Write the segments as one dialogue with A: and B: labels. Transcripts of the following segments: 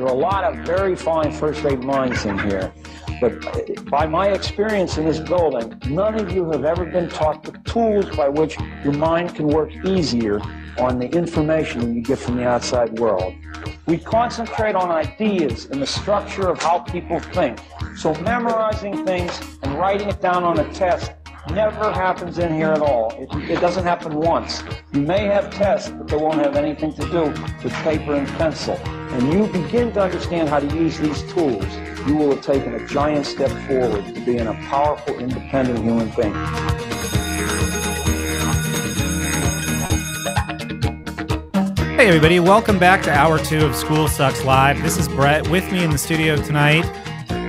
A: There are a lot of very fine first-rate minds in here. But by my experience in this building, none of you have ever been taught the tools by which your mind can work easier on the information you get from the outside world. We concentrate on ideas and the structure of how people think. So memorizing things and writing it down on a test never happens in here at all. It doesn't happen once. You may have tests, but they won't have anything to do with paper and pencil. And you begin to understand how to use these tools, you will have taken a giant step forward to being a powerful, independent human being.
B: Hey everybody, welcome back to Hour 2 of School Sucks Live. This is Brett. With me in the studio tonight,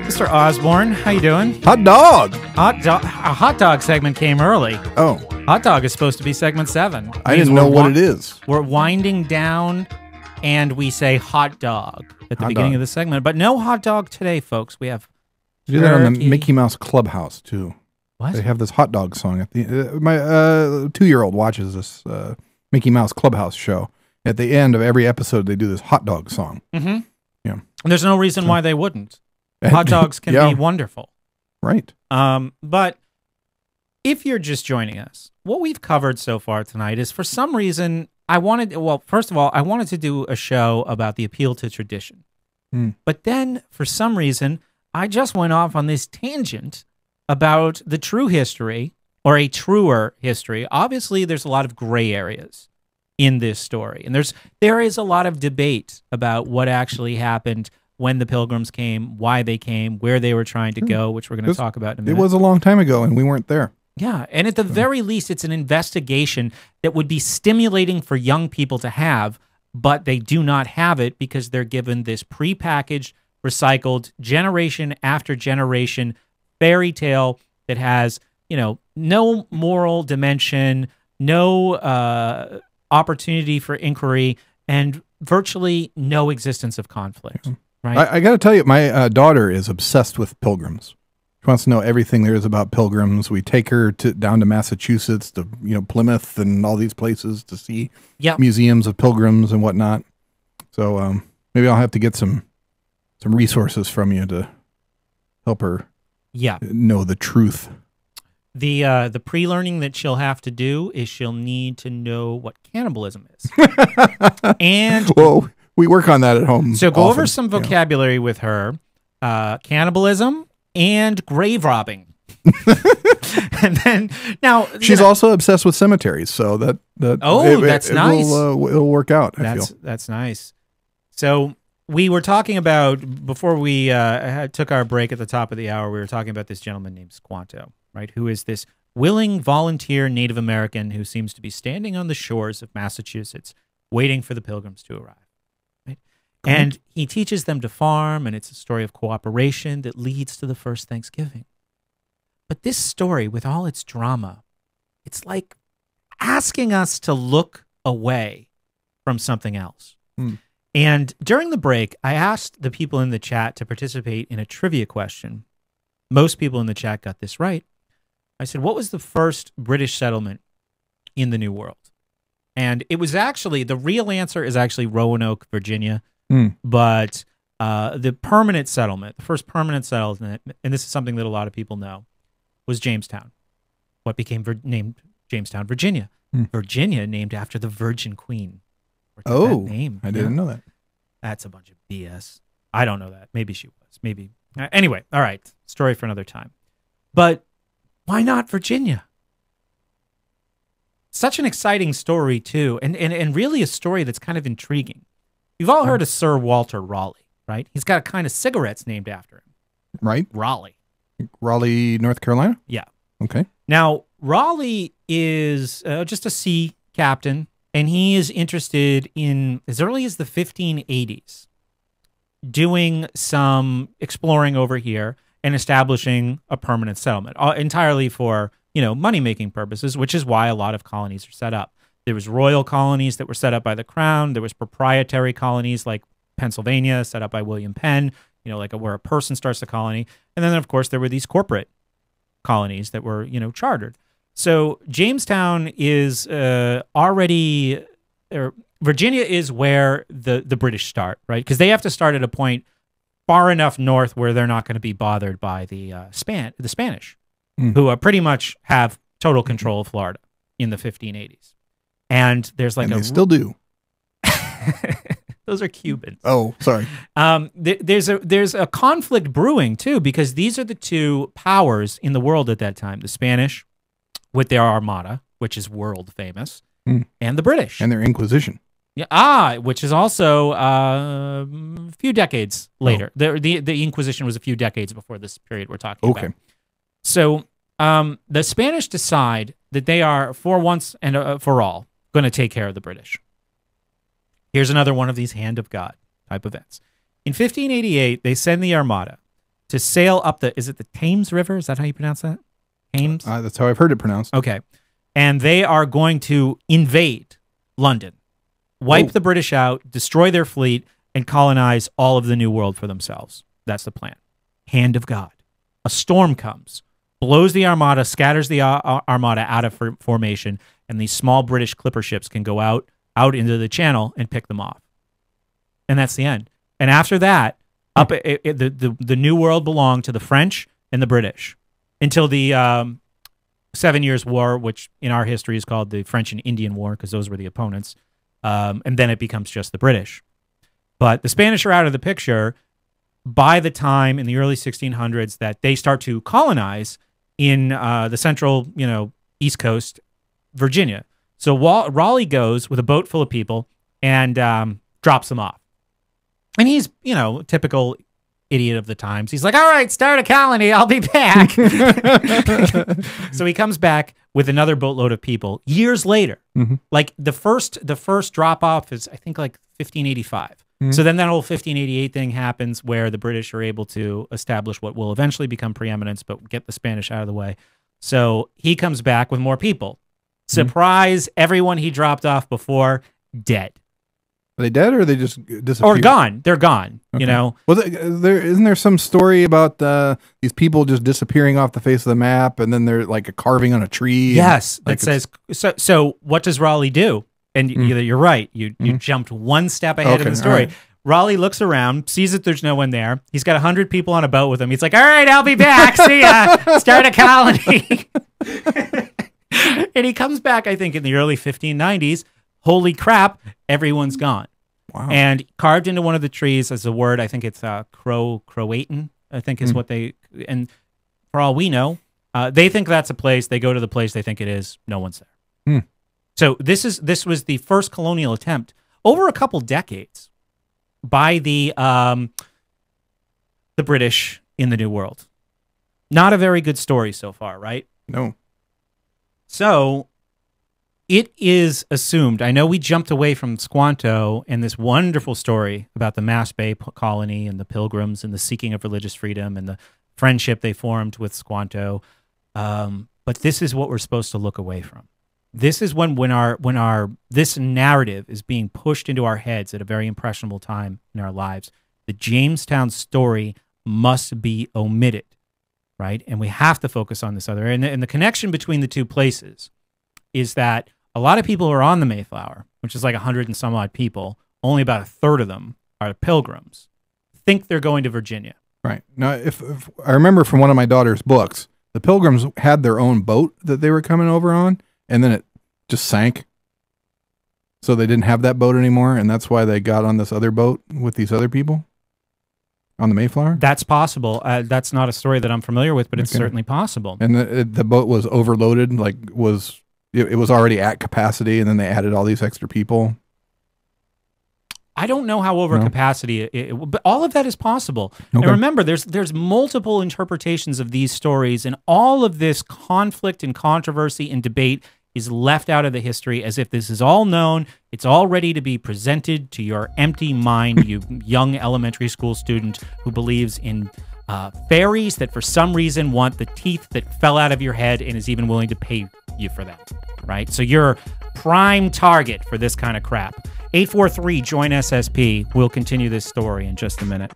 B: Mr. Osborne. How you doing?
C: Hot dog!
B: A hot dog segment came early.
C: Oh.
B: Hot dog is supposed to be segment 7.
C: I didn't know what it is.
B: We're winding down, and we say hot dog at the beginning of the segment. But no hot dog today, folks. We have
C: You do that on the Mickey Mouse Clubhouse, too.
B: What?
C: They have this hot dog song. At the my 2-year-old watches this Mickey Mouse Clubhouse show. At the end of every episode, they do this hot dog song.
B: Mm-hmm.
C: Yeah.
B: And there's no reason why they wouldn't. Hot dogs can be wonderful.
C: Right.
B: But if you're just joining us, what we've covered so far tonight is, for some reason, first of all, I wanted to do a show about the appeal to tradition. But then, for some reason, I just went off on this tangent about the true history, or a truer history. Obviously, there's a lot of gray areas in this story. And there is a lot of debate about what actually happened when the Pilgrims came, why they came, where they were trying to go, which we're going to talk about in a minute.
C: It was a long time ago, and we weren't there.
B: Yeah, and at the very least, it's an investigation that would be stimulating for young people to have, but they do not have it because they're given this prepackaged, recycled, generation after generation fairy tale that has, no moral dimension, no opportunity for inquiry, and virtually no existence of conflict. Right?
C: I got to tell you, my daughter is obsessed with pilgrims. She wants to know everything there is about pilgrims. We take her down to Massachusetts, to Plymouth and all these places to see museums of pilgrims and whatnot. So maybe I'll have to get some resources from you to help her know the truth.
B: The pre-learning that she'll have to do is she'll need to know what cannibalism is. And
C: well, we work on that at home.
B: So go over some vocabulary with her. Cannibalism and grave robbing. And then now
C: she's also obsessed with cemeteries, so that's
B: nice.
C: It'll work out.
B: That's nice. So we were talking about, before we took our break at the top of the hour, we were talking about this gentleman named Squanto, right? Who is this willing volunteer Native American who seems to be standing on the shores of Massachusetts, waiting for the Pilgrims to arrive. Right? And he teaches them to farm, and it's a story of cooperation that leads to the first Thanksgiving. But this story, with all its drama, it's like asking us to look away from something else. And during the break, I asked the people in the chat to participate in a trivia question. Most people in the chat got this right. I said, what was the first British settlement in the New World? And it was actually, the real answer is actually Roanoke, Virginia. But the permanent settlement, the first permanent settlement, and this is something that a lot of people know, was Jamestown. What became named Jamestown, Virginia. Virginia named after the Virgin Queen.
C: That name. I didn't know that.
B: That's a bunch of BS. I don't know that. Maybe she was. Maybe. Anyway, all right. Story for another time. But why not Virginia? Such an exciting story, too. And really a story that's kind of intriguing. You've all heard of Sir Walter Raleigh, right? He's got a kind of cigarettes named after him.
C: Right.
B: Raleigh,
C: North Carolina?
B: Yeah.
C: Okay.
B: Now, Raleigh is just a sea captain, and he is interested in, as early as the 1580s, doing some exploring over here and establishing a permanent settlement, entirely for, money-making purposes, which is why a lot of colonies are set up. There was royal colonies that were set up by the crown. There was proprietary colonies like Pennsylvania, set up by William Penn, where a person starts a colony. And then, of course, there were these corporate colonies that were, chartered. So Jamestown is already Virginia is where the British start, right? Because they have to start at a point far enough north where they're not going to be bothered by the Spanish, who pretty much have total control of Florida in the 1580s. And there's like
C: they still do.
B: Those are Cubans.
C: Oh, sorry.
B: There's a conflict brewing too, because these are the two powers in the world at that time: the Spanish, with their Armada, which is world famous, and the British
C: and their Inquisition.
B: Yeah, which is also a few decades later. The Inquisition was a few decades before this period we're talking about. So the Spanish decide that they are, for once and for all, going to take care of the British. Here's another one of these hand of God type events. In 1588, they send the Armada to sail up is it the Thames River? Is that how you pronounce that? Thames?
C: That's how I've heard it pronounced.
B: Okay. And they are going to invade London, wipe the British out, destroy their fleet, and colonize all of the New World for themselves. That's the plan. Hand of God. A storm comes, blows the Armada, scatters the Armada out of formation, and these small British clipper ships can go out into the channel and pick them off. And that's the end. And after that, the New World belonged to the French and the British until the 7 Years' War, which in our history is called the French and Indian War, because those were the opponents. And then it becomes just the British. But the Spanish are out of the picture by the time in the early 1600s that they start to colonize in the central, East Coast, Virginia. So Raleigh goes with a boat full of people and drops them off. And he's, typical idiot of the times. He's like, all right, start a colony. I'll be back. So he comes back with another boatload of people years later. Like the first drop off is, I think, like 1585. So then that whole 1588 thing happens where the British are able to establish what will eventually become preeminence, but get the Spanish out of the way. So he comes back with more people. Surprise, everyone he dropped off before, dead.
C: Are they dead or are they just disappeared?
B: Or gone. They're gone, Well,
C: isn't there some story about these people just disappearing off the face of the map and then they're like a carving on a tree?
B: Yes, that says, so what does Raleigh do? And you're right. You jumped one step ahead of the story. Right. Raleigh looks around, sees that there's no one there. He's got 100 people on a boat with him. He's like, all right, I'll be back. See ya. Start a colony. And he comes back, I think, in the early 1590s. Holy crap, everyone's gone. Wow. And carved into one of the trees as a word, I think it's Croatan, I think is what they, and for all we know, they think that's a place. They go to the place they think it is. No one's there. So this was the first colonial attempt over a couple decades by the British in the New World. Not a very good story so far, right?
C: No.
B: So it is assumed, I know we jumped away from Squanto and this wonderful story about the Mass Bay colony and the Pilgrims and the seeking of religious freedom and the friendship they formed with Squanto. But this is what we're supposed to look away from. This is when this narrative is being pushed into our heads at a very impressionable time in our lives. The Jamestown story must be omitted, right? And we have to focus on this other. And the connection between the two places is that a lot of people who are on the Mayflower, which is like 100 and some odd people, only about a third of them are pilgrims, think they're going to Virginia.
C: Right. Now, if I remember from one of my daughter's books, the Pilgrims had their own boat that they were coming over on, and then it just sank. So they didn't have that boat anymore, and that's why they got on this other boat with these other people on the Mayflower?
B: That's possible. That's not a story that I'm familiar with, but it's certainly possible.
C: And the boat was overloaded, like it was already at capacity, and then they added all these extra people.
B: I don't know how over capacity, but all of that is possible. Okay. And remember, there's multiple interpretations of these stories, and all of this conflict and controversy and debate is left out of the history as if this is all known. It's all ready to be presented to your empty mind, you young elementary school student who believes in fairies that for some reason want the teeth that fell out of your head and is even willing to pay you for that, right? So you're prime target for this kind of crap. 843 join SSP. We'll continue this story in just a minute.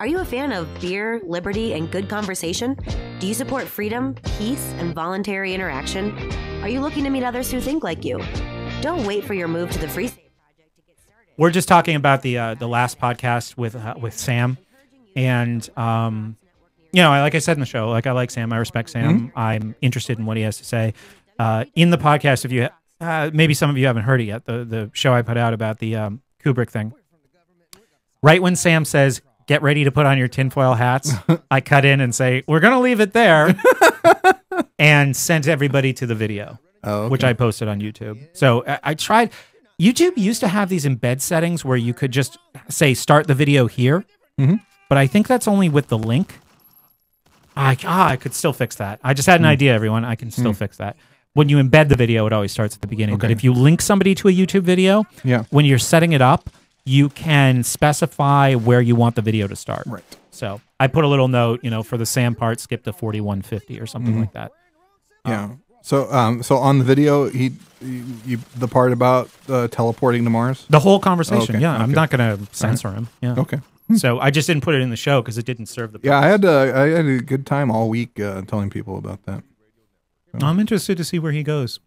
D: Are you a fan of beer, liberty, and good conversation? Do you support freedom, peace, and voluntary interaction? Are you looking to meet others who think like you? Don't wait for your move to the Free State Project to get started.
B: We're just talking about the last podcast with Sam, and like I said in the show, like I like Sam, I respect Sam, I'm interested in what he has to say. In the podcast, if you maybe some of you haven't heard it yet, the show I put out about the Kubrick thing. Right when Sam says, "Get ready to put on your tinfoil hats," I cut in and say, "We're gonna leave it there," and sent everybody to the video, which I posted on YouTube. So I tried. YouTube used to have these embed settings where you could just say, "Start the video here," but I think that's only with the link. I could still fix that. I just had an idea, everyone. I can still fix that. When you embed the video, it always starts at the beginning. But if you link somebody to a YouTube video, when you're setting it up, you can specify where you want the video to start. Right. So I put a little note, for the Sam part, skip to 4150 or something like that.
C: Yeah. So on the video, the part about teleporting to Mars?
B: The whole conversation, I'm not going to censor him. Yeah. Okay. So I just didn't put it in the show because it didn't serve the purpose.
C: Yeah, I had a good time all week telling people about that. So.
B: I'm interested to see where he goes.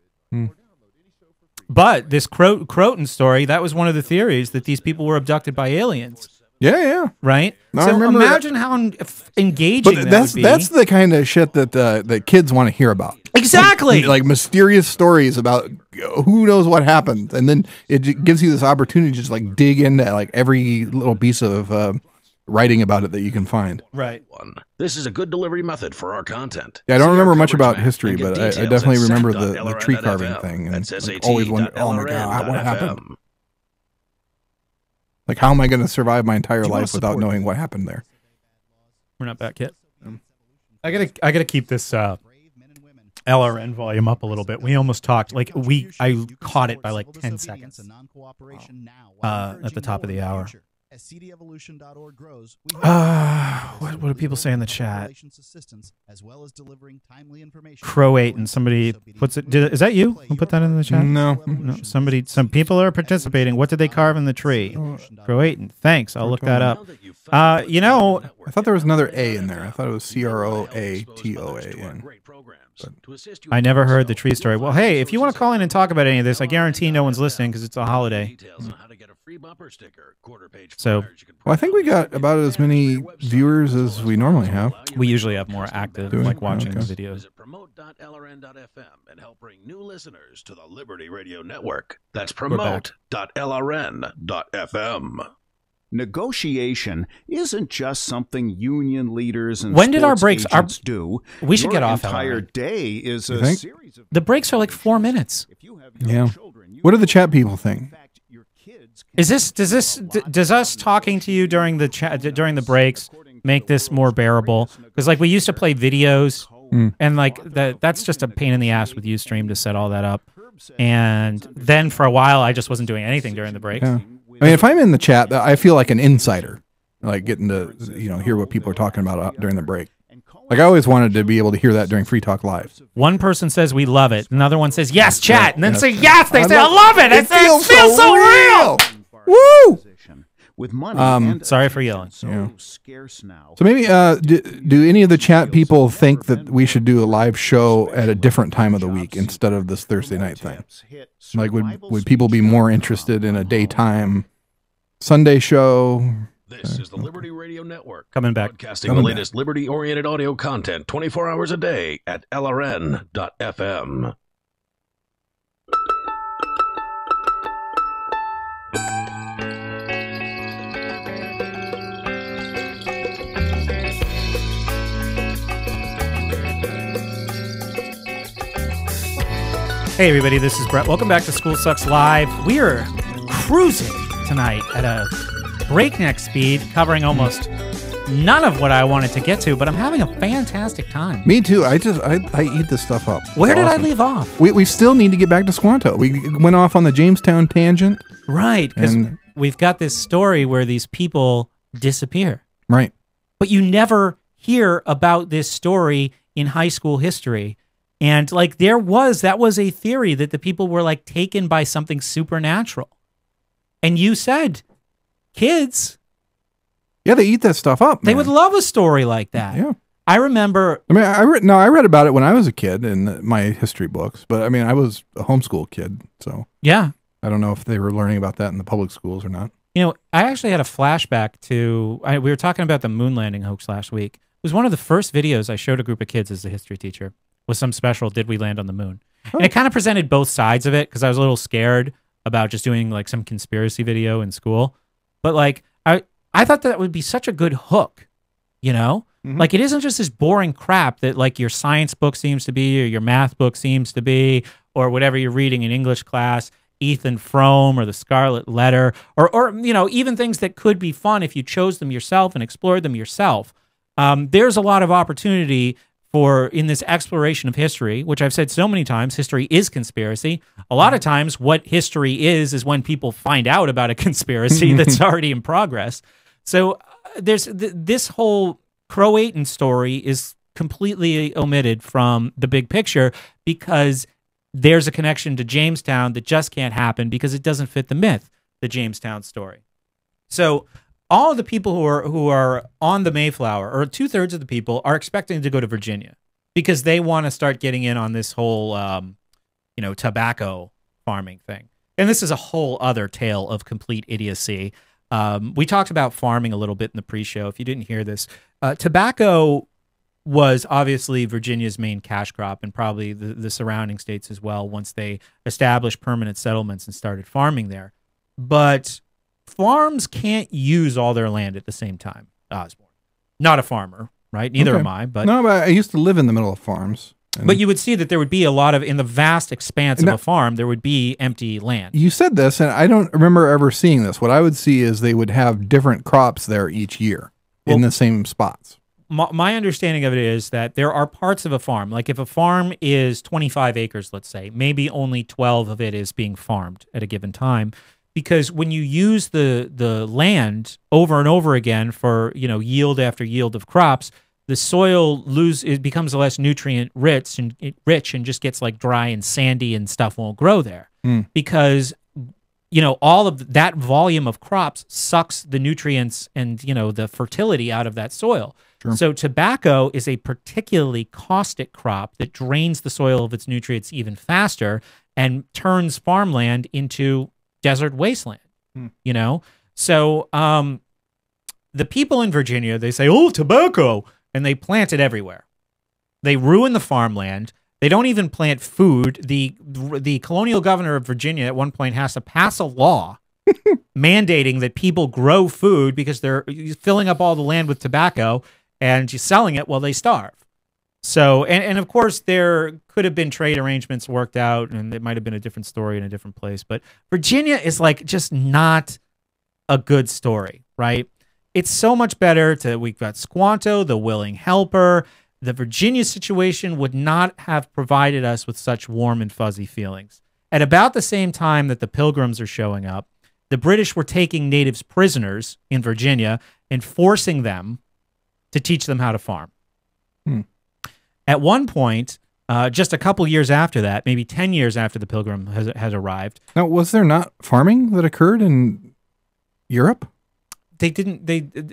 B: But this Croton story, that was one of the theories, that these people were abducted by aliens.
C: Yeah.
B: Right?
C: No,
B: so imagine how engaging
C: that's
B: would be.
C: That's the kind of shit that kids want to hear about.
B: Exactly.
C: Like mysterious stories about who knows what happened. And then it gives you this opportunity to just like dig into like every little piece of writing about it that you can find.
B: Right.
E: This is a good delivery method for our content.
C: Yeah, I don't remember much about history, but I definitely remember the tree carving thing. And like, always wondered, oh my God, what happened? Like, how am I going to survive my entire life without knowing what happened there?
B: We're not back yet. I gotta keep this LRN volume up a little bit. We almost talked I caught it by like 10 seconds at the top of the hour. As cdevolution.org grows, what do people say in the chat? Croat, and somebody puts it. Is that you who put that in the chat?
C: No.
B: Some people are participating. What did they carve in the tree? Croatan. Thanks. I'll look that up.
C: I thought there was another A in there. I thought it was CROATOAN.
B: I never heard the tree story. Well, hey, if you want to call in and talk about any of this, I guarantee no one's listening because it's a holiday. So,
C: well, I think we got about as many viewers as we normally have.
B: We usually have more active, like watching the videos.
E: Visit promote.lrn.fm and help bring new listeners to the Liberty Radio Network. That's promote.lrn.fm.
F: Negotiation isn't just something union leaders and
B: when did our breaks
F: do.
B: We should get off.
F: Your entire day is a series of.
B: The breaks are like 4 minutes.
C: Yeah. What do the chat people think?
B: Does us talking to you during the chat during the breaks make this more bearable? Because like we used to play videos, and like that's just a pain in the ass with UStream to set all that up. And then for a while, I just wasn't doing anything during the breaks.
C: Yeah. I mean, if I'm in the chat, I feel like an insider, like getting to hear what people are talking about during the break. Like I always wanted to be able to hear that during Free Talk Live.
B: One person says we love it, another one says yes, chat, and then say yes. They say I love it. It feels so real.
C: Woo!
F: With money,
B: sorry for yelling.
F: Scarce now.
C: So maybe do any of the chat people think that we should do a live show at a different time of the week instead of this Thursday night thing? Like would people be more interested in a daytime Sunday show?
E: This is the Liberty Radio Network.
B: Coming back.
E: Broadcasting the latest liberty-oriented audio content 24 hours a day at lrn.fm.
B: Hey everybody, this is Brett. Welcome back to School Sucks Live. We are cruising tonight at a breakneck speed, covering almost none of what I wanted to get to, but I'm having a fantastic time.
C: Me too. I eat this stuff up.
B: Where did I leave off?
C: We still need to get back to Squanto. We went off on the Jamestown tangent.
B: Right, because we've got this story where these people disappear.
C: Right.
B: But you never hear about this story in high school history. And like that was a theory that the people were like taken by something supernatural. And you said, kids,
C: Yeah, they eat that stuff up.
B: They
C: man.
B: would love a story like that.
C: Yeah.
B: I remember.
C: I mean, I read about it when I was a kid in my history books, but I mean, I was a homeschool kid, so
B: Yeah.
C: I don't know if they were learning about that in the public schools or not.
B: You know, I actually had a flashback to, we were talking about the moon landing hoax last week. It was one of the first videos I showed a group of kids as a history teacher, was some special, did we land on the moon? And it kind of presented both sides of it, because I was a little scared about just doing like some conspiracy video in school. But like, I thought that would be such a good hook, you know? Like, it isn't just this boring crap that like your science book seems to be, or your math book seems to be, or whatever you're reading in English class, Ethan Frome or the Scarlet Letter, or you know, even things that could be fun if you chose them yourself and explored them yourself. There's a lot of opportunity for, in this exploration of history, which I've said so many times, history is conspiracy. A lot of times what history is when people find out about a conspiracy that's already in progress. So there's this whole Croatan story is completely omitted from the big picture, because there's a connection to Jamestown that just can't happen because it doesn't fit the myth, the Jamestown story. So all of the people who are on the Mayflower, or 2/3 of the people, are expecting to go to Virginia because they want to start getting in on this whole, you know, tobacco farming thing. And this is a whole other tale of complete idiocy. We talked about farming a little bit in the pre-show. If you didn't hear this, tobacco was obviously Virginia's main cash crop, and probably the surrounding states as well, once they established permanent settlements and started farming there. But farms can't use all their land at the same time, Osborne. Not a farmer, right? Neither am I. But
C: no, but I used to live in the middle of farms.
B: But you would see that there would be a lot of, in the vast expanse of a farm, there would be empty land.
C: You said this, and I don't remember ever seeing this. What I would see is they would have different crops there each year in the same spots.
B: My understanding of it is that there are parts of a farm, like if a farm is 25 acres, let's say, maybe only 12 of it is being farmed at a given time, because when you use the land over and over again for, you know, yield after yield of crops, the soil it becomes less nutrient rich and just gets like dry and sandy, and stuff won't grow there because, you know, all of that volume of crops sucks the nutrients and, you know, the fertility out of that soil. Sure. So tobacco is a particularly caustic crop that drains the soil of its nutrients even faster and turns farmland into desert wasteland, you know? So the people in Virginia, they say, oh, tobacco, and they plant it everywhere. They ruin the farmland. They don't even plant food. The colonial governor of Virginia at one point has to pass a law mandating that people grow food because they're filling up all the land with tobacco and just selling it while they starve. So, and of course, there could have been trade arrangements worked out, and it might have been a different story in a different place. But Virginia is like just not a good story, right? It's so much better we've got Squanto, the willing helper. The Virginia situation would not have provided us with such warm and fuzzy feelings. At about the same time that the Pilgrims are showing up, the British were taking natives prisoners in Virginia and forcing them to teach them how to farm. At one point, just a couple years after that, maybe 10 years after the Pilgrim has arrived.
C: Now, was there not farming that occurred in Europe?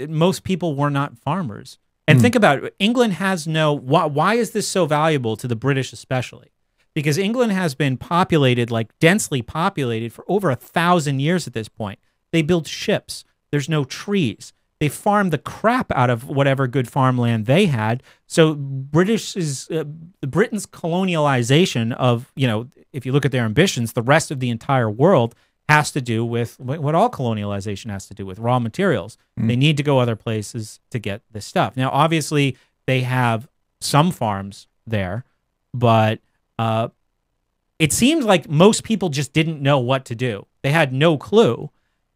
B: Most people were not farmers. And think about it. England has why is this so valuable to the British especially? Because England has been populated, like densely populated, for over 1,000 years at this point. They build ships. There's no trees. They farmed the crap out of whatever good farmland they had. So Britain's colonialization of, you know, if you look at their ambitions, the rest of the entire world has to do with what all colonialization has to do with, raw materials. They need to go other places to get this stuff. Now, obviously, they have some farms there, but it seems like most people just didn't know what to do. They had no clue.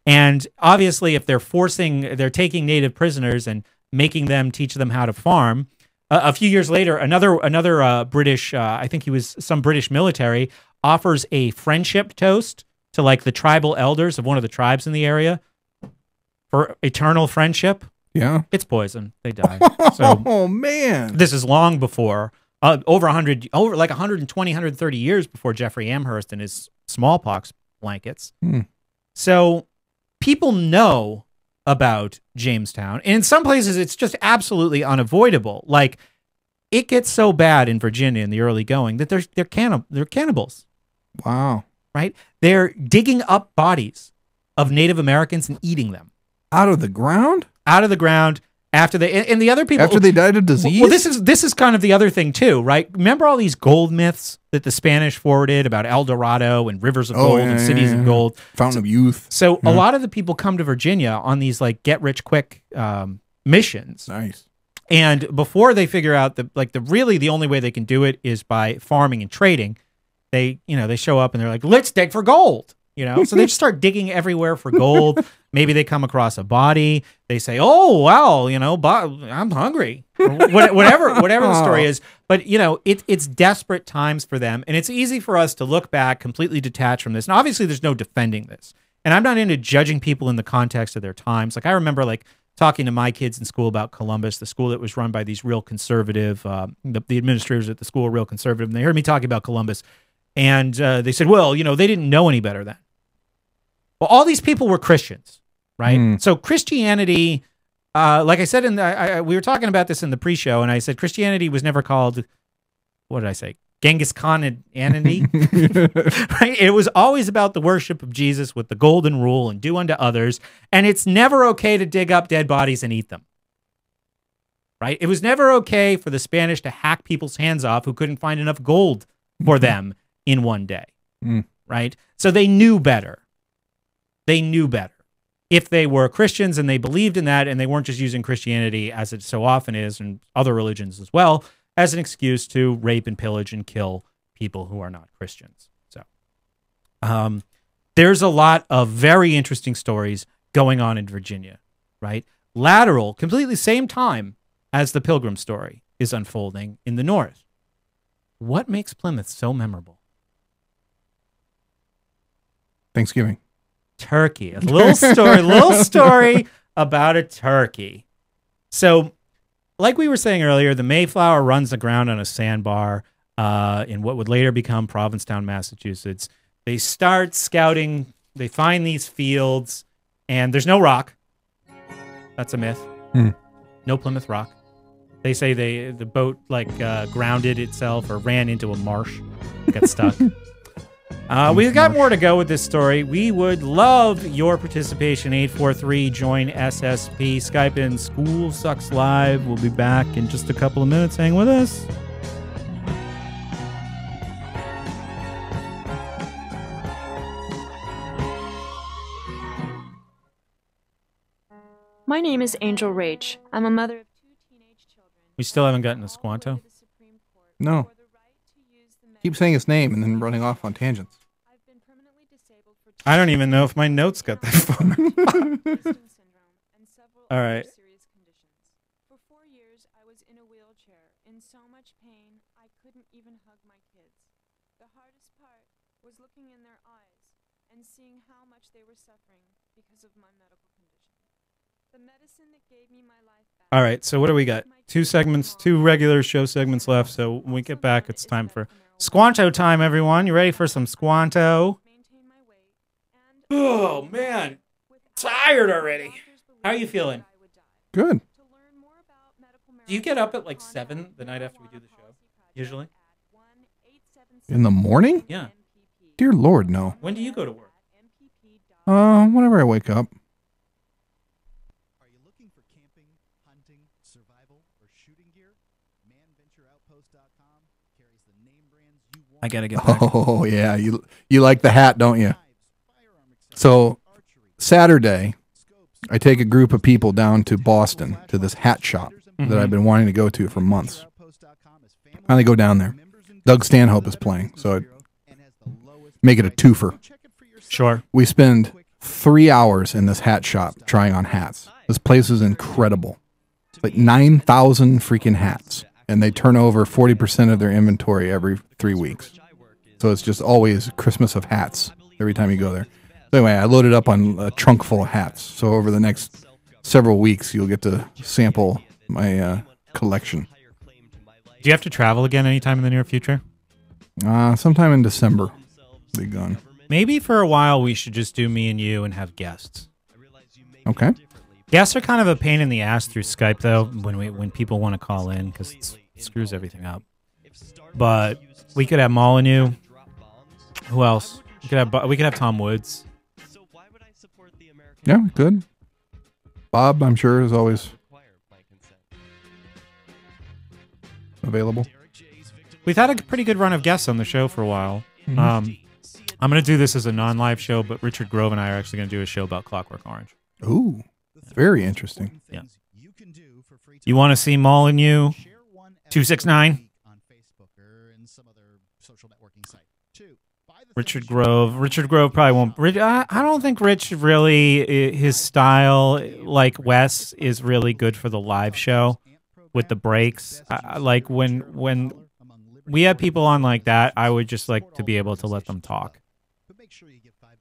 B: And obviously, if they're taking native prisoners and making them teach them how to farm, a few years later, another British, I think he was some British military, offers a friendship toast to like the tribal elders of one of the tribes in the area for eternal friendship.
C: Yeah.
B: It's poison. They die. So,
C: oh, man.
B: This is long before, over 120, 130 years before Jeffrey Amherst and his smallpox blankets. So people know about Jamestown. And in some places, it's just absolutely unavoidable. Like, it gets so bad in Virginia in the early going that they're cannibals.
C: Wow.
B: Right? They're digging up bodies of Native Americans and eating them.
C: Out of the ground?
B: Out of the ground. After the other people,
C: after they died of disease.
B: Well, this is kind of the other thing too, right? Remember all these gold myths that the Spanish forwarded about El Dorado and rivers of gold and cities of gold,
C: Fountain of Youth.
B: So a lot of the people come to Virginia on these like get rich quick missions.
C: Nice.
B: And before they figure out the only way they can do it is by farming and trading, they show up and they're like, let's dig for gold. So they just start digging everywhere for gold. Maybe they come across a body. They say, "Oh, wow, I'm hungry." Or whatever the story is. But it's desperate times for them, and it's easy for us to look back completely detached from this. And obviously, there's no defending this. And I'm not into judging people in the context of their times. Like I remember, talking to my kids in school about Columbus, the school that was run by these real conservative. The administrators at the school were real conservative, and they heard me talking about Columbus, and they said, "Well, they didn't know any better then." Well, all these people were Christians, right? So Christianity, like I said, we were talking about this in the pre-show, and I said Christianity was never called, what did I say? Genghis Khan-anity, right? It was always about the worship of Jesus with the golden rule and do unto others, and it's never okay to dig up dead bodies and eat them, right? It was never okay for the Spanish to hack people's hands off who couldn't find enough gold for them in one day, right? So they knew better. They knew better. If they were Christians and they believed in that and they weren't just using Christianity, as it so often is, and other religions as well, as an excuse to rape and pillage and kill people who are not Christians. So there's a lot of very interesting stories going on in Virginia, right? Lateral, completely same time as the Pilgrim story is unfolding in the north. What makes Plymouth so memorable?
C: Thanksgiving.
B: Turkey. A little story about a turkey. So, like we were saying earlier, the Mayflower runs aground on a sandbar in what would later become Provincetown, Massachusetts. They start scouting. They find these fields, and there's no rock. That's a myth. No Plymouth Rock. They say the boat grounded itself or ran into a marsh, got stuck. We've got more to go with this story. We would love your participation. 843 join SSP. Skype in School Sucks Live. We'll be back in just a couple of minutes. Hang with us.
G: My name is Angel Rach. I'm a mother of 2 teenage children.
B: We still haven't gotten to Squanto.
C: No. Keep saying his name and then running off on tangents.
B: I don't even know if my notes got that far. All right.
G: For 4 years, I was in a wheelchair in so much pain I couldn't even hug my kids. The hardest part was looking in their eyes and seeing how much they were suffering because of my medical condition. The medicine that gave me my life back.
B: All right, so what do we got? 2 segments, 2 regular show segments left. So when we get back, it's time for Squanto time, everyone. You ready for some Squanto? Oh, man. Tired already. How are you feeling?
C: Good.
B: Do you get up at 7 the night after we do the show, usually?
C: In the morning?
B: Yeah.
C: Dear Lord, no.
B: When do you go to work?
C: Whenever I wake up.
H: Are you looking for camping, hunting, survival, or shooting gear? ManVentureOutpost.com carries the name brands you want.
B: I gotta get back.
C: Oh, yeah. You like the hat, don't you? So, Saturday, I take a group of people down to Boston to this hat shop that I've been wanting to go to for months. Finally go down there. Doug Stanhope is playing, so make it a twofer.
B: Sure.
C: We spend 3 hours in this hat shop trying on hats. This place is incredible. It's 9,000 freaking hats, and they turn over 40% of their inventory every 3 weeks. So it's just always Christmas of hats every time you go there. So anyway, I loaded up on a trunk full of hats. So over the next several weeks, you'll get to sample my collection.
B: Do you have to travel again anytime in the near future?
C: Sometime in December. Be gone.
B: Maybe for a while we should just do me and you and have guests.
C: Okay.
B: Guests are kind of a pain in the ass through Skype, though, when people want to call in, because it screws everything up. But we could have Molyneux. Who else? We could have Tom Woods.
C: Yeah, we could. Bob, I'm sure, is always available.
B: We've had a pretty good run of guests on the show for a while. I'm going to do this as a non-live show, but Richard Grove and I are actually going to do a show about Clockwork Orange.
C: Ooh, very interesting.
B: Yeah. You want to see Molyneux 269? Richard Grove probably won't. I don't think Rich really, his style, like Wes, is really good for the live show with the breaks. Like when we have people on like that, I would just like to be able to let them talk.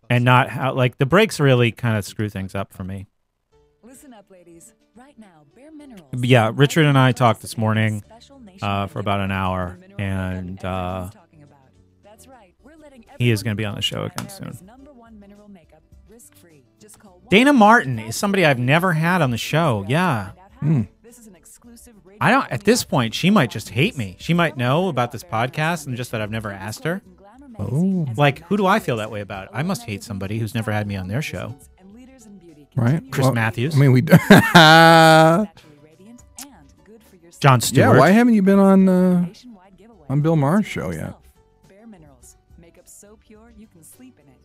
B: And not like the breaks really kind of screw things up for me. Listen up, ladies. Right now, Bare Minerals. Yeah, Richard and I talked this morning for about an hour, and he is going to be on the show again soon. Dana Martin is somebody I've never had on the show. Yeah. I don't. At this point, she might just hate me. She might know about this podcast and just that I've never asked her. Oh. Like, who do I feel that way about? I must hate somebody who's never had me on their show.
C: Right?
B: Chris Matthews.
C: I mean, we
B: Jon Stewart.
C: Yeah, why haven't you been on Bill Maher's show yet?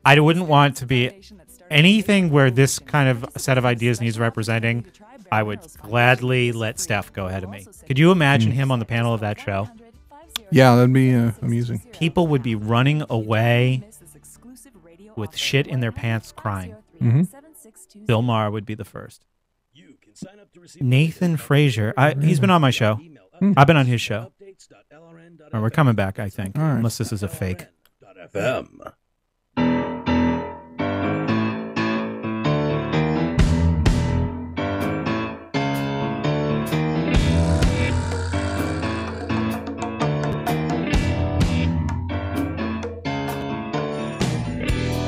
B: I wouldn't want to be anything where this kind of set of ideas needs representing. I would gladly let Steph go ahead of me. Could you imagine him on the panel of that show?
C: Yeah, that'd be amusing.
B: People would be running away with shit in their pants crying. Bill Maher would be the first. Nathan Frazier. He's been on my show. I've been on his show. We're coming back, I think.
C: All right.
B: Unless this is a fake.
E: FM.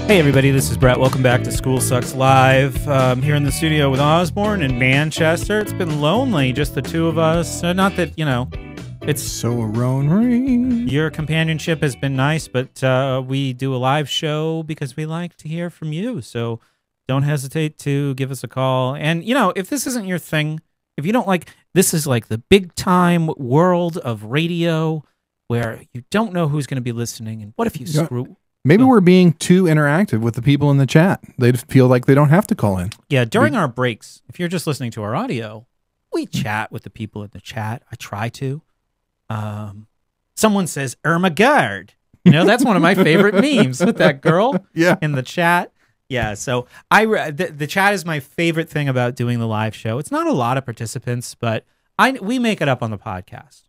B: Hey everybody, this is Brett. Welcome back to School Sucks Live. Here in the studio with Osborne in Manchester. It's been lonely, just the two of us. Not that, it's
C: so lonely.
B: Your companionship has been nice, but we do a live show because we like to hear from you. So don't hesitate to give us a call. And, if this isn't your thing, if you don't like, this is like the big time world of radio where you don't know who's going to be listening. And what if you screw...
C: Maybe we're being too interactive with the people in the chat. They feel like they don't have to call in.
B: Yeah, during our breaks, if you're just listening to our audio, we chat with the people in the chat. I try to. Someone says Irma Gard. That's one of my favorite memes with that girl in the chat. Yeah, so the chat is my favorite thing about doing the live show. It's not a lot of participants, but we make it up on the podcast.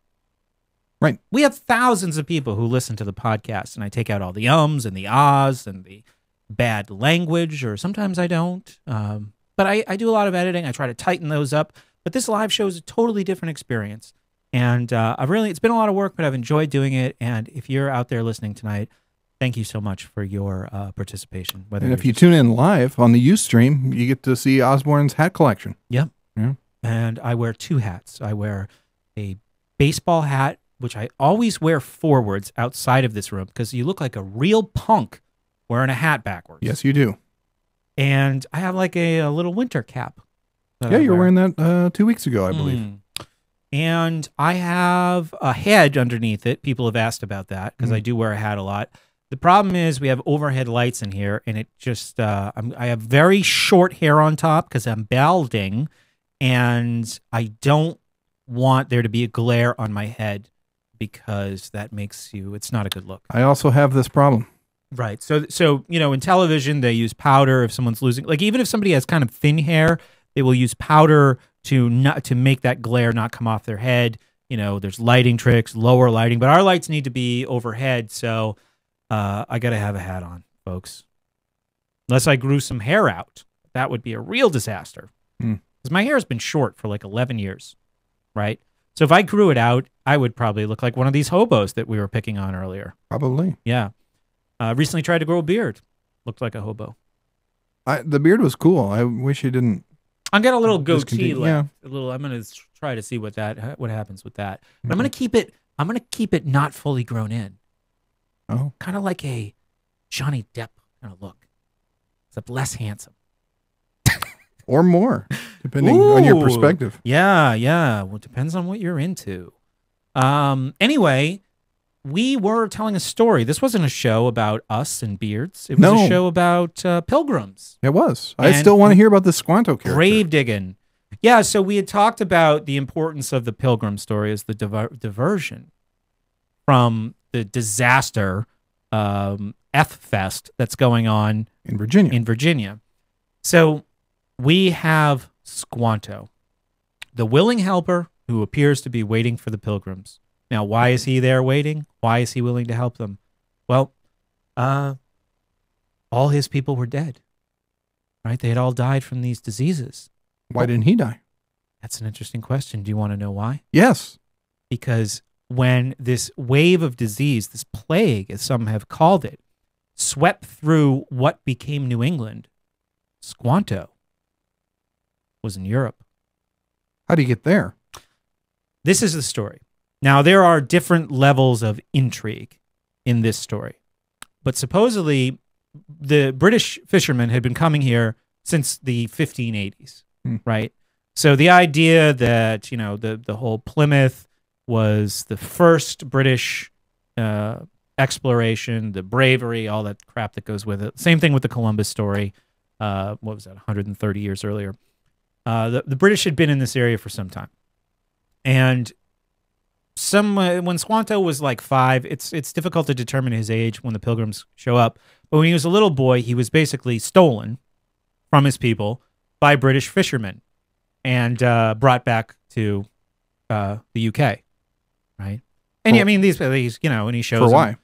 C: Right.
B: We have thousands of people who listen to the podcast, and I take out all the ums and the ahs and the bad language, or sometimes I don't. But I do a lot of editing. I try to tighten those up. But this live show is a totally different experience. And it's been a lot of work, but I've enjoyed doing it. And if you're out there listening tonight, thank you so much for your participation.
C: And if you tune in live on the UStream, you get to see Osborne's hat collection.
B: Yep.
C: Yeah.
B: And I wear two hats. I wear a baseball hat, which I always wear forwards outside of this room because you look like a real punk wearing a hat backwards.
C: Yes, you do.
B: And I have like a little winter cap.
C: Yeah, you were wearing that 2 weeks ago, I believe.
B: And I have a head underneath it. People have asked about that because I do wear a hat a lot. The problem is we have overhead lights in here, and it just I have very short hair on top because I'm balding, and I don't want there to be a glare on my head, because that makes it's not a good look.
C: I also have this problem.
B: Right. So in television, they use powder if someone's losing, like even if somebody has kind of thin hair, they will use powder to make that glare not come off their head. There's lighting tricks, lower lighting, but our lights need to be overhead. So I got to have a hat on, folks. Unless I grew some hair out. That would be a real disaster. Because my hair has been short for like 11 years. Right. So if I grew it out, I would probably look like one of these hobos that we were picking on earlier.
C: Probably.
B: Yeah. Recently tried to grow a beard. Looked like a hobo.
C: The beard was cool. I wish you didn't.
B: I'm getting a little goatee
C: discontinue-
B: left. A little. I'm gonna try to see what happens with that. But I'm gonna keep it. I'm gonna keep it not fully grown in.
C: Oh,
B: Kind of like a Johnny Depp kind of look, except less handsome.
C: or more, depending on your
B: Ooh.
C: perspective.
B: Yeah. Well, it depends on what you're into. Anyway, we were telling a story. This wasn't a show about us and beards. It was
C: No.
B: a show about pilgrims.
C: It was. I
B: And
C: still want to hear about this Squanto character.
B: Grave digging. Yeah, so we had talked about the importance of the Pilgrim story as the diversion from the disaster F-Fest that's going on
C: in Virginia.
B: So we have Squanto, the willing helper who appears to be waiting for the Pilgrims. Now, why is he there waiting? Why is he willing to help them? Well, all his people were dead, right? They had all died from these diseases.
C: Why didn't he die?
B: That's an interesting question. Do you want to know why?
C: Yes.
B: Because when this wave of disease, this plague, as some have called it, swept through what became New England, Squanto was in Europe.
C: How do you get there?
B: This is the story. Now, there are different levels of intrigue in this story. But supposedly, the British fishermen had been coming here since the 1580s, right? So the idea that, you know, the whole Plymouth was the first British exploration, the bravery, all that crap that goes with it. Same thing with the Columbus story. What was that, 130 years earlier? The British had been in this area for some time. And when Squanto was like 5, it's difficult to determine his age when the Pilgrims show up. But when he was a little boy, he was basically stolen from his people by British fishermen and brought back to the UK, right? And I mean, these, you know, and he shows
C: For
B: them,
C: why?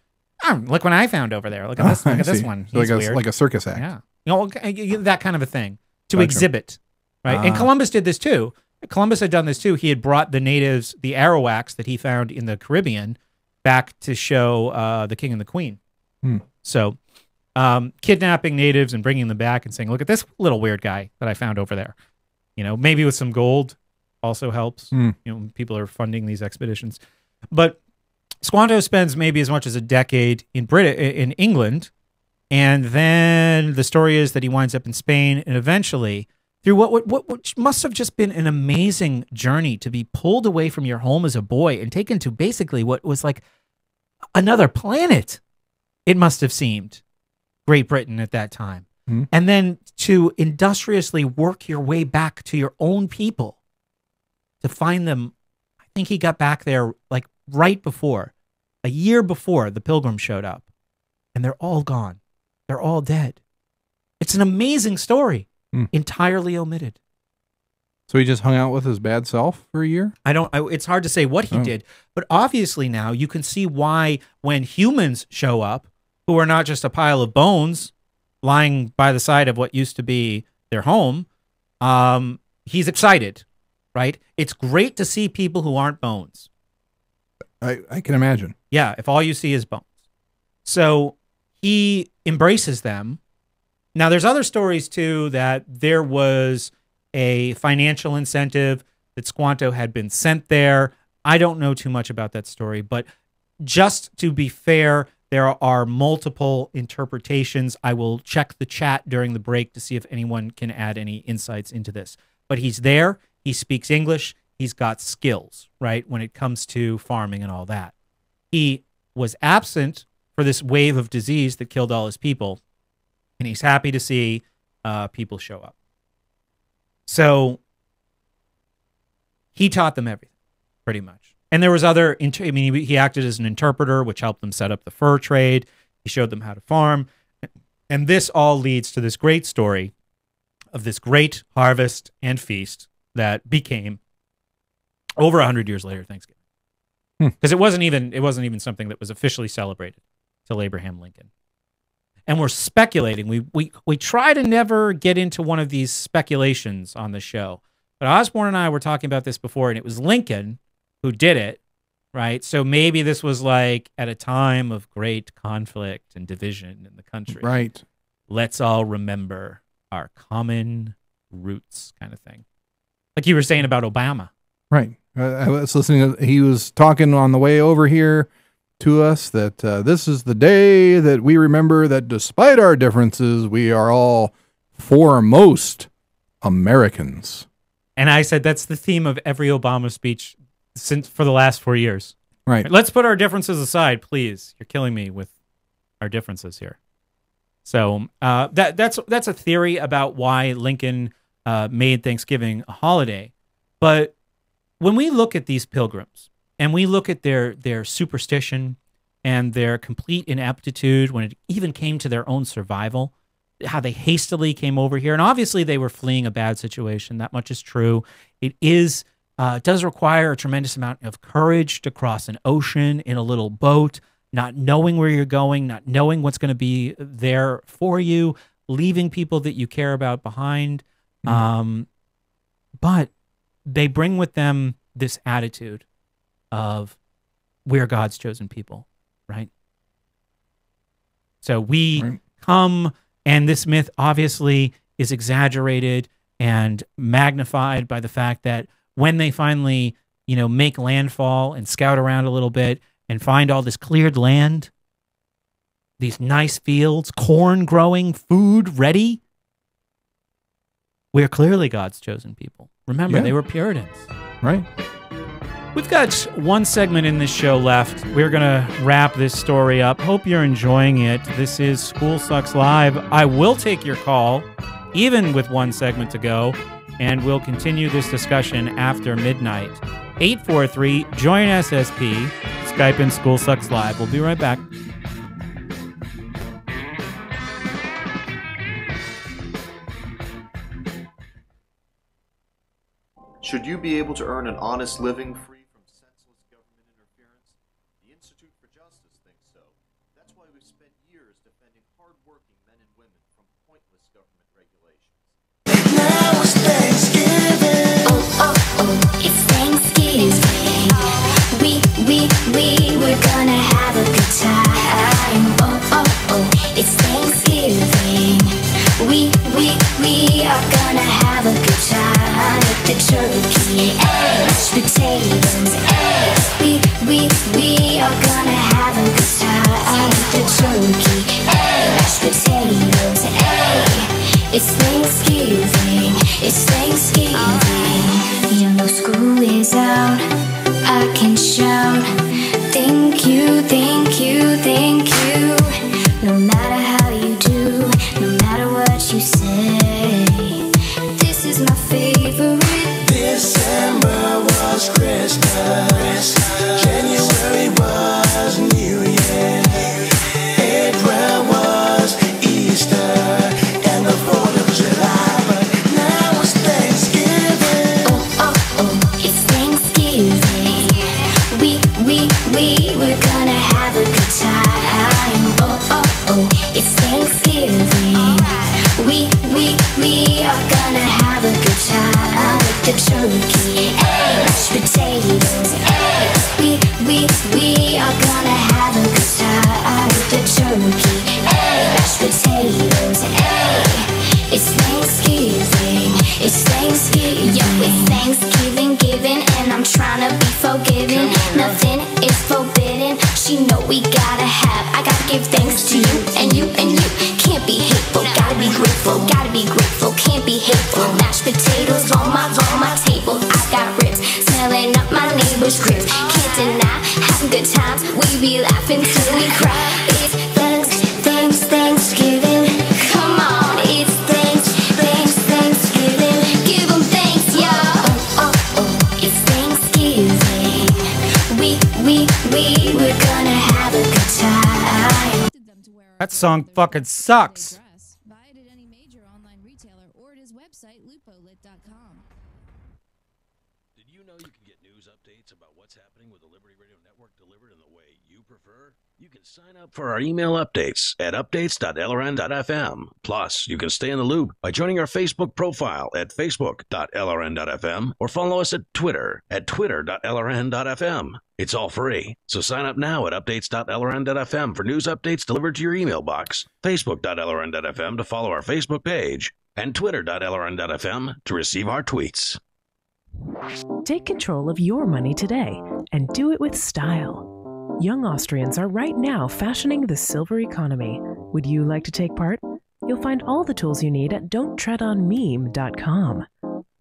B: Oh, look what I found over there. Look at this. Look at this
C: see.
B: one.
C: So
B: He's
C: like
B: weird.
C: like a circus act.
B: Yeah, you know, that kind of a thing to
C: Gotcha.
B: exhibit, right? And Columbus did this too. Columbus had done this too. He had brought the natives the arawaks that he found in the Caribbean back to show the king and the queen. So, kidnapping natives and bringing them back and saying, "Look at this little weird guy that I found over there." You know, maybe with some gold also helps. You know, when people are funding these expeditions. But Squanto spends maybe as much as a decade in England, and then the story is that he winds up in Spain, and eventually, through what must have just been an amazing journey to be pulled away from your home as a boy and taken to basically what was like another planet, it must have seemed, Great Britain at that time. And then to industriously work your way back to your own people to find them. I think he got back there like right before, a year before the Pilgrim showed up, and they're all gone. They're all dead. It's an amazing story, entirely omitted.
C: So he just hung out with his bad self for a year?
B: It's hard to say what he did, but obviously now you can see why when humans show up, who are not just a pile of bones lying by the side of what used to be their home, he's excited, right? It's great to see people who aren't bones.
C: I can imagine.
B: Yeah, if all you see is bones. So he embraces them. Now, there's other stories, too, that there was a financial incentive, that Squanto had been sent there. I don't know too much about that story, but just to be fair, there are multiple interpretations. I will check the chat during the break to see if anyone can add any insights into this. But he's there. He speaks English. He's got skills, right, when it comes to farming and all that. He was absent for this wave of disease that killed all his people, and he's happy to see people show up. So he taught them everything, pretty much. And there was other, he acted as an interpreter, which helped them set up the fur trade. He showed them how to farm. And this all leads to this great story of this great harvest and feast that became, over 100 years later, Thanksgiving. Because it wasn't even something that was officially celebrated till Abraham Lincoln. And we're speculating. We try to never get into one of these speculations on the show. But Osborne and I were talking about this before, and it was Lincoln who did it, right? So maybe this was like at a time of great conflict and division in the country.
C: Right.
B: Let's all remember our common roots kind of thing. Like you were saying about Obama.
C: Right. I was listening. He was talking on the way over here to us that this is the day that we remember that despite our differences, we are all foremost Americans.
B: And I said that's the theme of every Obama speech for the last 4 years.
C: Right.
B: Let's put our differences aside, please. You're killing me with our differences here. So that's a theory about why Lincoln made Thanksgiving a holiday. But when we look at these pilgrims and we look at their superstition and their complete ineptitude when it even came to their own survival, how they hastily came over here, and obviously they were fleeing a bad situation. That much is true. It does require a tremendous amount of courage to cross an ocean in a little boat, not knowing where you're going, not knowing what's going to be there for you, leaving people that you care about behind. But they bring with them this attitude of we're God's chosen people, right? So we come, and this myth obviously is exaggerated and magnified by the fact that when they finally, make landfall and scout around a little bit and find all this cleared land, these nice fields, corn growing, food ready, we're clearly God's chosen people. Remember, they were Puritans.
C: Right.
B: We've got one segment in this show left. We're going to wrap this story up. Hope you're enjoying it. This is School Sucks Live. I will take your call, even with one segment to go, and we'll continue this discussion after midnight. 843, join SSP, Skype in School Sucks Live. We'll be right back.
I: Should you be able to earn an honest living free from senseless government interference? The Institute for Justice thinks so. That's why we've spent years defending hard-working men and women from pointless government regulations.
J: Now it's Thanksgiving. It's Thanksgiving. We're gonna have a good time. It's Thanksgiving. We are gonna have a good time with the turkey, eggs, potatoes, eggs. We are gonna have a good time with the turkey, eggs, potatoes, eggs. It's Thanksgiving. It's Thanksgiving. You know school is out. I can shout. Thank you, thank you, thank you. No matter how you do, no matter what you say, this is my favorite. December was Christmas, January was New Year, April was Easter, and the 4th of July, but now it's Thanksgiving. It's Thanksgiving. We're gonna have a good time. It's Thanksgiving. We are gonna have a good time with the turkey, eggs, potatoes, eggs. We are gonna have a good time with the turkey, eggs, potatoes, eggs. It's Thanksgiving. It's Thanksgiving. Yo, it's Thanksgiving, giving, and I'm trying to be forgiving. Nothing is forbidden. She know we gotta have. I gotta give thanks to you and you and you. Can't be hateful. Gotta be grateful. Gotta be grateful. Can't be hateful. Mashed potatoes on my table. I got ribs smelling up my neighbor's crib. Can't deny having good times. We be laughing till we cry. It's Thanksgiving. Come on, it's Thanksgiving. Give 'em thanks, y'all. It's Thanksgiving. We're gonna have a good time.
B: That song fucking sucks.
K: Buy it at any major online retailer or at his website, lupolit.com.
E: Did you know you can get news updates about what's happening with the Liberty Radio Network delivered in the way you prefer? You can sign up for our email updates at updates.lrn.fm. Plus, you can stay in the loop by joining our Facebook profile at facebook.lrn.fm or follow us at Twitter at twitter.lrn.fm. It's all free, so sign up now at updates.lrn.fm for news updates delivered to your email box, facebook.lrn.fm to follow our Facebook page, and twitter.lrn.fm to receive our tweets.
L: Take control of your money today and do it with style. Young Austrians are right now fashioning the silver economy. Would you like to take part? You'll find all the tools you need at don'ttreadonmeme.com.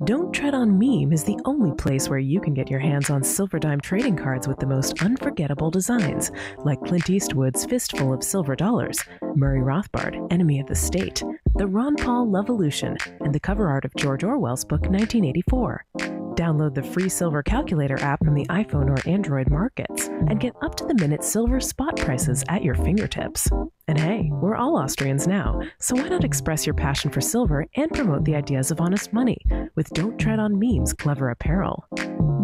L: Don't Tread on Meme is the only place where you can get your hands on silver dime trading cards with the most unforgettable designs, like Clint Eastwood's Fistful of Silver Dollars, Murray Rothbard, Enemy of the State, the Ron Paul Lovevolution, and the cover art of George Orwell's book 1984. Download the free Silver Calculator app from the iPhone or Android markets and get up-to-the-minute silver spot prices at your fingertips. And hey, we're all Austrians now, so why not express your passion for silver and promote the ideas of honest money with Don't Tread on Meme's clever apparel?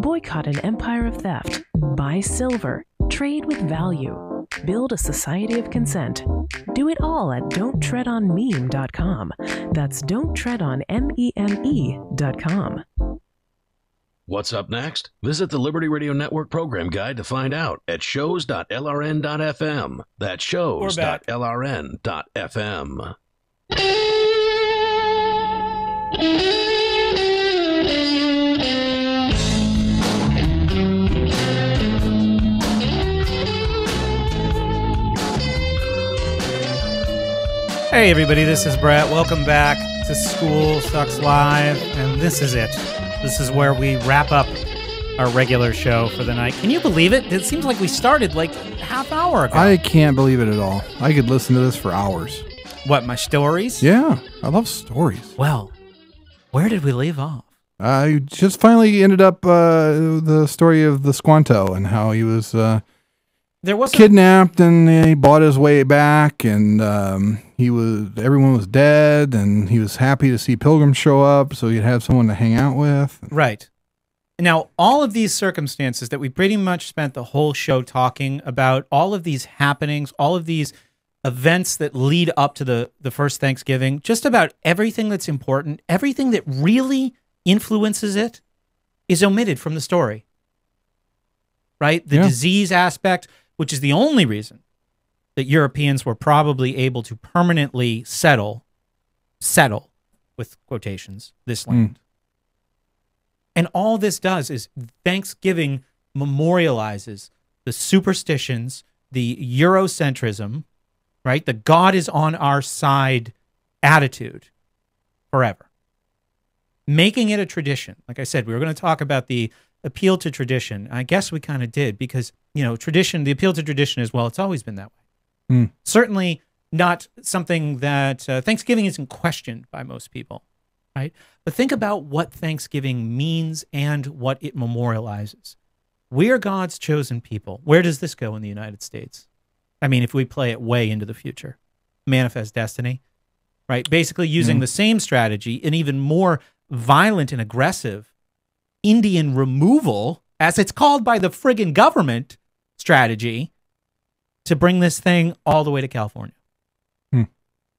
L: Boycott an empire of theft. Buy silver. Trade with value. Build a society of consent. Do it all at don'ttreadonmeme.com. That's don'ttreadonmeme.com.
E: What's up next? Visit the Liberty Radio Network program guide to find out at shows.lrn.fm. That's shows.lrn.fm.
B: Hey everybody, this is Brett. Welcome back to School Sucks Live, and this is it. This is where we wrap up our regular show for the night. Can you believe it? It seems like we started like half hour ago.
C: I can't believe it at all. I could listen to this for hours.
B: What, my stories?
C: Yeah, I love stories.
B: Well, where did we leave off?
C: I just finally ended up the story of the Squanto and how he was kidnapped and he bought his way back, and everyone was dead, and he was happy to see Pilgrim show up so he'd have someone to hang out with.
B: Right. Now, all of these circumstances that we pretty much spent the whole show talking about, all of these happenings, all of these events that lead up to the first Thanksgiving, just about everything that's important, everything that really influences it is omitted from the story. Right? The disease aspect, which is the only reason that Europeans were probably able to permanently settle with quotations, this land. And all this does is Thanksgiving memorializes the superstitions, the Eurocentrism, right? The God is on our side attitude forever. Making it a tradition. Like I said, we were going to talk about the appeal to tradition. I guess we kind of did because, tradition, the appeal to tradition is, well, it's always been that way. Certainly not something that Thanksgiving isn't questioned by most people, right? But think about what Thanksgiving means and what it memorializes. We are God's chosen people. Where does this go in the United States? I mean, if we play it way into the future, Manifest Destiny, right? Basically using the same strategy, an even more violent and aggressive Indian removal, as it's called by the friggin' government, strategy to bring this thing all the way to California.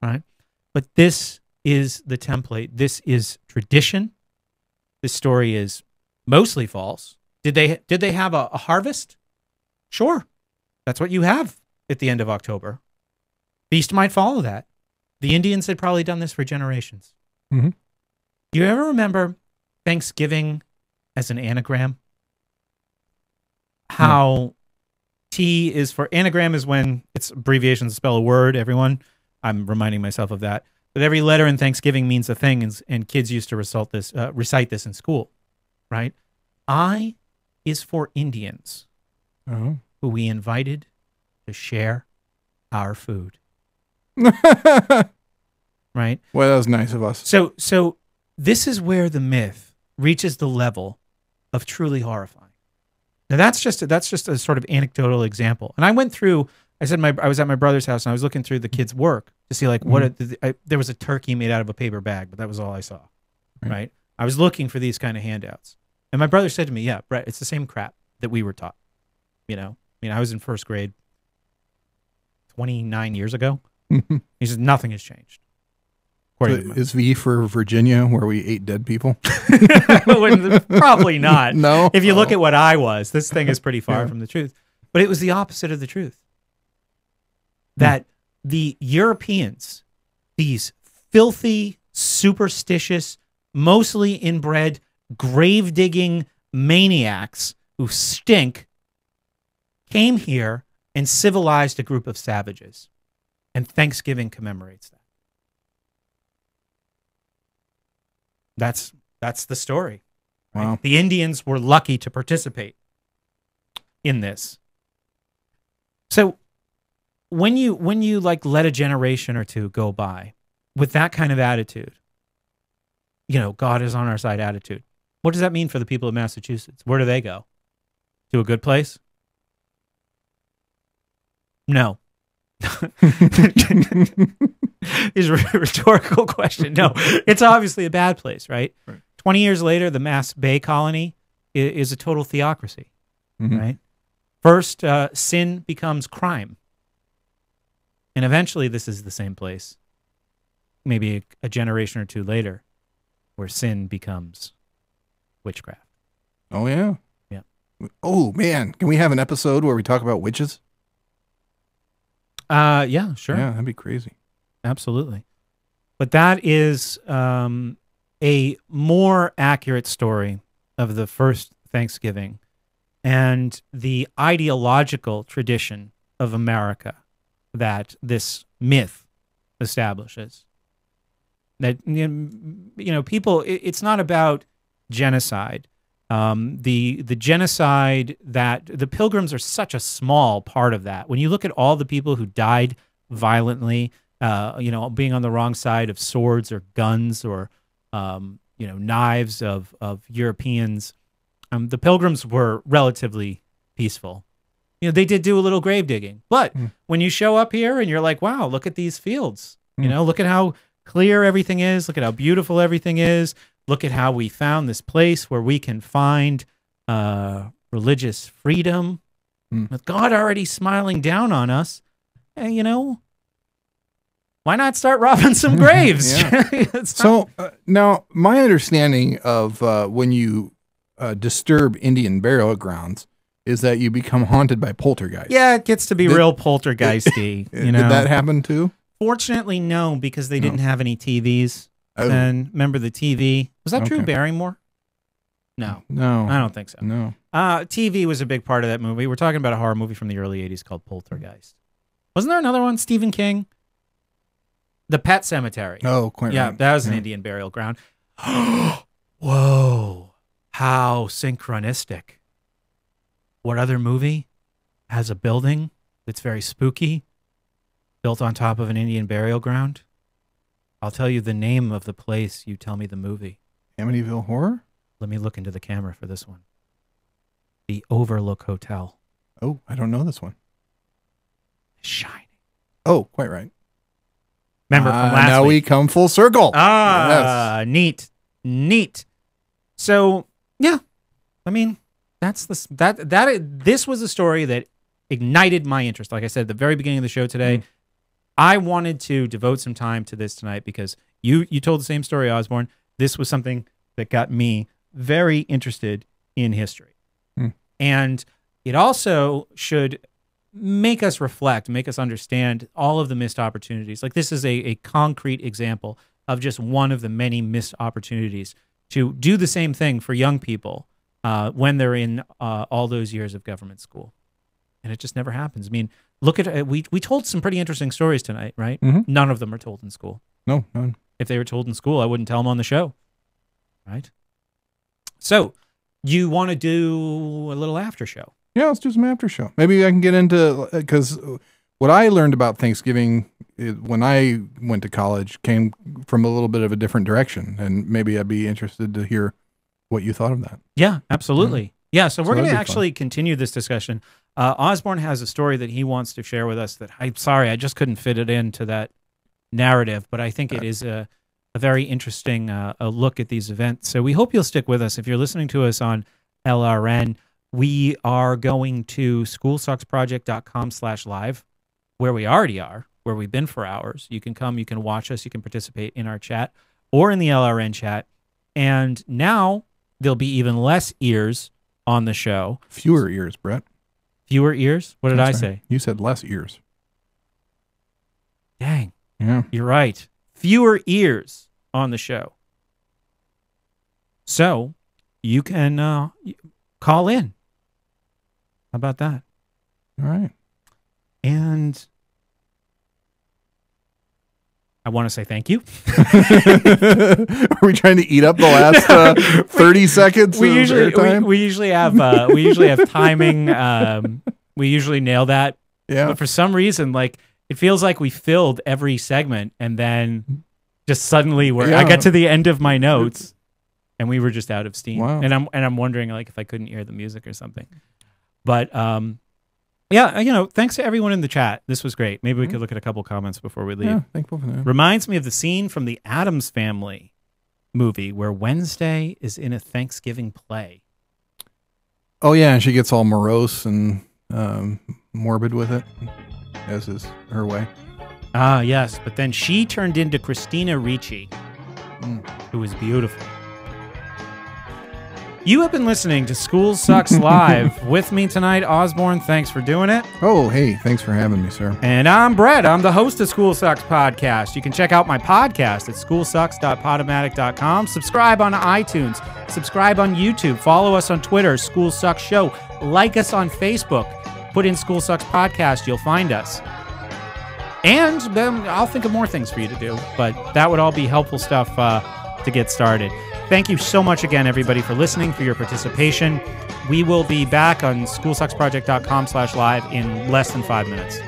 B: Right? But this is the template. This is tradition. This story is mostly false. Did they have a harvest? Sure. That's what you have at the end of October. Beast might follow that. The Indians had probably done this for generations. Do you ever remember Thanksgiving as an anagram? How T is for anagram is when it's abbreviations to spell a word, everyone. I'm reminding myself of that. But every letter in Thanksgiving means a thing, and kids used to recite this in school, right? I is for Indians who we invited to share our food. Right?
C: Well, that was nice of us.
B: So this is where the myth reaches the level of truly horrifying. Now that's just a sort of anecdotal example. And I went through. I was at my brother's house and I was looking through the kids' work to see like there was a turkey made out of a paper bag, but that was all I saw. Right? I was looking for these kind of handouts, and my brother said to me, "Yeah, Brett, it's the same crap that we were taught." I was in first grade 29 years ago. He says nothing has changed.
C: Is V for Virginia, where we ate dead people?
B: Probably not.
C: No.
B: If you look at what I was, this thing is pretty far from the truth. But it was the opposite of the truth. That the Europeans, these filthy, superstitious, mostly inbred, grave-digging maniacs who stink came here and civilized a group of savages. And Thanksgiving commemorates that. That's the story. Right?
C: Wow.
B: The Indians were lucky to participate in this. So when you like let a generation or two go by with that kind of attitude, God is on our side attitude, what does that mean for the people of Massachusetts? Where do they go? To a good place? No. Is a rhetorical question. No, it's obviously a bad place, right? 20 years later, the Mass Bay Colony is a total theocracy, right? First, sin becomes crime. And eventually this is the same place, maybe a generation or two later, where sin becomes witchcraft.
C: Oh, yeah?
B: Yeah.
C: Oh, man. Can we have an episode where we talk about witches?
B: Yeah, sure.
C: Yeah, that'd be crazy.
B: Absolutely. But that is a more accurate story of the first Thanksgiving and the ideological tradition of America that this myth establishes. That, people, it's not about genocide. The genocide that the Pilgrims are such a small part of that. When you look at all the people who died violently, being on the wrong side of swords or guns or, knives of Europeans, the Pilgrims were relatively peaceful. They did do a little grave digging, but when you show up here and you're like, wow, look at these fields, look at how clear everything is. Look at how beautiful everything is. Look at how we found this place where we can find religious freedom with God already smiling down on us. And, why not start robbing some graves?
C: So now my understanding of when you disturb Indian burial grounds is that you become haunted by poltergeists.
B: Yeah, it gets to be real poltergeisty.
C: Did that happen too?
B: Fortunately, no, because they didn't have any TVs.
C: Oh.
B: And remember the TV? Was that Drew Barrymore? No. I don't think so.
C: No.
B: TV was a big part of that movie. We're talking about a horror movie from the early 80s called Poltergeist. Wasn't there another one? Stephen King? The Pet Cemetery.
C: Oh, quite right.
B: Yeah, that was an Indian burial ground. Whoa. How synchronistic. What other movie has a building that's very spooky, built on top of an Indian burial ground? I'll tell you the name of the place. You tell me the movie.
C: Amityville Horror?
B: Let me look into the camera for this one. The Overlook Hotel.
C: Oh, I don't know this one.
B: Shining.
C: Oh, quite right.
B: Remember from last
C: now
B: week.
C: we come full circle.
B: Neat. So, yeah. I mean, this was a story that ignited my interest. Like I said at the very beginning of the show today, I wanted to devote some time to this tonight because you told the same story, Osborne. This was something that got me very interested in history. And it also should make us reflect, make us understand all of the missed opportunities. Like this is a concrete example of just one of the many missed opportunities to do the same thing for young people when they're in all those years of government school. And it just never happens. I mean, look at we told some pretty interesting stories tonight, right? None of them are told in school.
C: No, none.
B: If they were told in school, I wouldn't tell them on the show, right? So you want to do a little after show?
C: Yeah, let's do some after show. Maybe I can get into, because what I learned about Thanksgiving when I went to college came from a little bit of a different direction, and maybe I'd be interested to hear what you thought of that.
B: Yeah, absolutely. Yeah, so we're going to actually continue this discussion. Osborne has a story that he wants to share with us that I'm sorry, I just couldn't fit it into that narrative, but I think it is a very interesting a look at these events. So we hope you'll stick with us. If you're listening to us on LRN, we are going to schoolsucksproject.com/live, where we already are, where we've been for hours. You can come, you can watch us, you can participate in our chat or in the LRN chat. And now there'll be even less ears on the show.
C: Fewer ears, Brett.
B: Fewer ears? What did I say?
C: You said less ears.
B: Dang.
C: Yeah.
B: You're right. Fewer ears on the show. So you can call in. How about that?
C: All right.
B: And I want to say thank you.
C: Are we trying to eat up the last 30 seconds?
B: We usually have timing. We usually nail that.
C: Yeah.
B: But for some reason, like, it feels like we filled every segment, and then just suddenly I got to the end of my notes, and we were just out of steam.
C: Wow.
B: And I'm wondering, like, if I couldn't hear the music or something. But yeah, thanks to everyone in the chat. This was great. Maybe we could look at a couple comments before we leave.
C: Yeah, thankful for that.
B: Reminds me of the scene from the Addams Family movie where Wednesday is in a Thanksgiving play.
C: Oh yeah, and she gets all morose and morbid with it, as is her way.
B: Ah, yes, but then she turned into Christina Ricci, who was beautiful. You have been listening to School Sucks Live. With me tonight, Osborne. Thanks for doing it.
C: Oh, hey, thanks for having me, sir.
B: And I'm Brett. I'm the host of School Sucks Podcast. You can check out my podcast at schoolsucks.podomatic.com. Subscribe on iTunes. Subscribe on YouTube. Follow us on Twitter, School Sucks Show. Like us on Facebook. Put in School Sucks Podcast. You'll find us. And then I'll think of more things for you to do. But that would all be helpful stuff to get started. Thank you so much again, everybody, for listening, for your participation. We will be back on schoolsucksproject.com/live in less than 5 minutes.